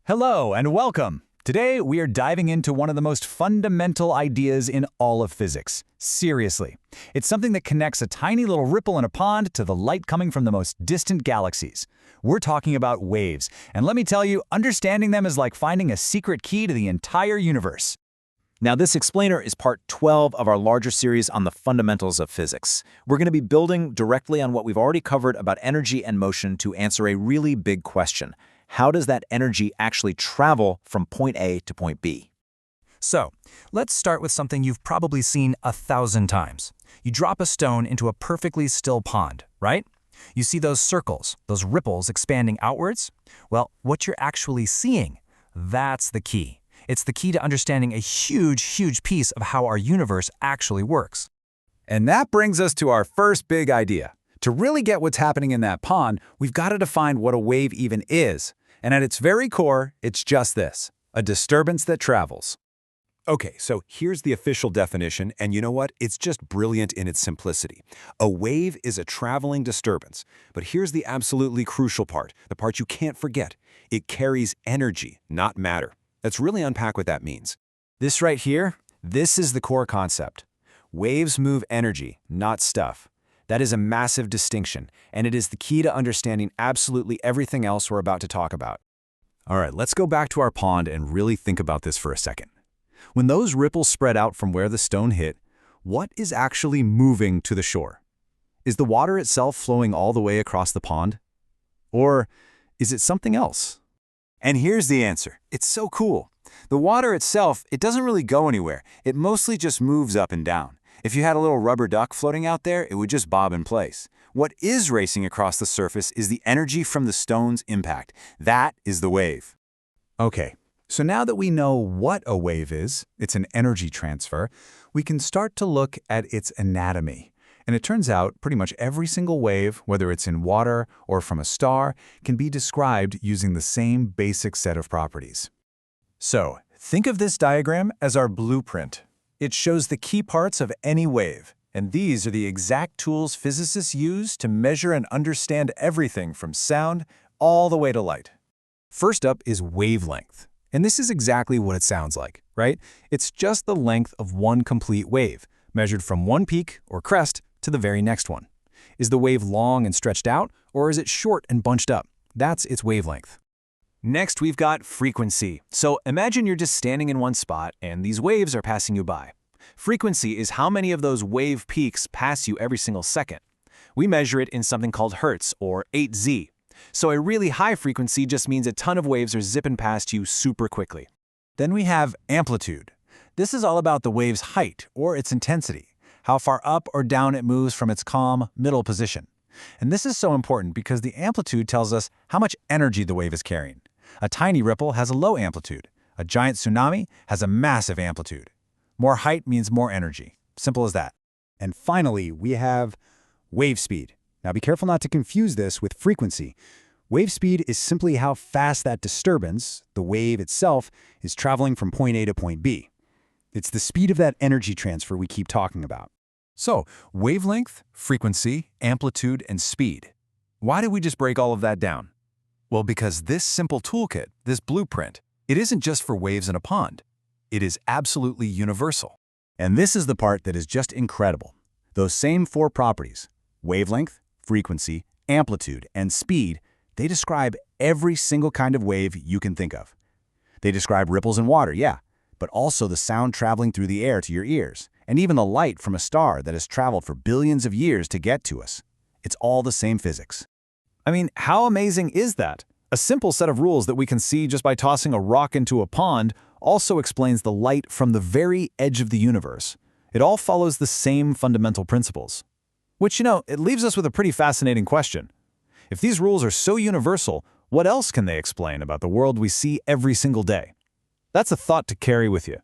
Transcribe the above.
Hello and welcome. Today we are diving into one of the most fundamental ideas in all of physics. Seriously. It's something that connects a tiny little ripple in a pond to the light coming from the most distant galaxies. We're talking about waves, and let me tell you, understanding them is like finding a secret key to the entire universe. Now, this explainer is part 12 of our larger series on the fundamentals of physics. We're going to be building directly on what we've already covered about energy and motion to answer a really big question. How does that energy actually travel from point A to point B? So, let's start with something you've probably seen 1,000 times. You drop a stone into a perfectly still pond, right? You see those circles, those ripples expanding outwards? Well, what you're actually seeing, that's the key. It's the key to understanding a huge piece of how our universe actually works. And that brings us to our first big idea. To really get what's happening in that pond, we've got to define what a wave even is. And at its very core, it's just this: a disturbance that travels. Okay, so here's the official definition, and you know what? It's just brilliant in its simplicity. A wave is a traveling disturbance, but here's the absolutely crucial part, the part you can't forget. It carries energy, not matter. Let's really unpack what that means. This right here, this is the core concept. Waves move energy, not stuff. That is a massive distinction, and it is the key to understanding absolutely everything else we're about to talk about. All right, let's go back to our pond and really think about this for a second. When those ripples spread out from where the stone hit, what is actually moving to the shore? Is the water itself flowing all the way across the pond? Or is it something else? And here's the answer. It's so cool. The water itself, it doesn't really go anywhere. It mostly just moves up and down. If you had a little rubber duck floating out there, it would just bob in place. What is racing across the surface is the energy from the stone's impact. That is the wave. Okay, so now that we know what a wave is, it's an energy transfer, we can start to look at its anatomy. And it turns out pretty much every single wave, whether it's in water or from a star, can be described using the same basic set of properties. So, think of this diagram as our blueprint. It shows the key parts of any wave, and these are the exact tools physicists use to measure and understand everything from sound all the way to light. First up is wavelength, and this is exactly what it sounds like, right? It's just the length of one complete wave, measured from one peak or crest to the very next one. Is the wave long and stretched out, or is it short and bunched up? That's its wavelength. Next, we've got frequency. So imagine you're just standing in one spot and these waves are passing you by. Frequency is how many of those wave peaks pass you every single second. We measure it in something called hertz, or 8Z. So a really high frequency just means a ton of waves are zipping past you super quickly. Then we have amplitude. This is all about the wave's height, or its intensity, how far up or down it moves from its calm, middle position. And this is so important because the amplitude tells us how much energy the wave is carrying. A tiny ripple has a low amplitude. A giant tsunami has a massive amplitude. More height means more energy. Simple as that. And finally, we have wave speed. Now be careful not to confuse this with frequency. Wave speed is simply how fast that disturbance, the wave itself, is traveling from point A to point B. It's the speed of that energy transfer we keep talking about. So, wavelength, frequency, amplitude, and speed. Why did we just break all of that down? Well, because this simple toolkit, this blueprint, it isn't just for waves in a pond. It is absolutely universal. And this is the part that is just incredible. Those same four properties, wavelength, frequency, amplitude, and speed, they describe every single kind of wave you can think of. They describe ripples in water, yeah, but also the sound traveling through the air to your ears, and even the light from a star that has traveled for billions of years to get to us. It's all the same physics. I mean, how amazing is that? A simple set of rules that we can see just by tossing a rock into a pond also explains the light from the very edge of the universe. It all follows the same fundamental principles. Which, it leaves us with a pretty fascinating question. If these rules are so universal, what else can they explain about the world we see every single day? That's a thought to carry with you.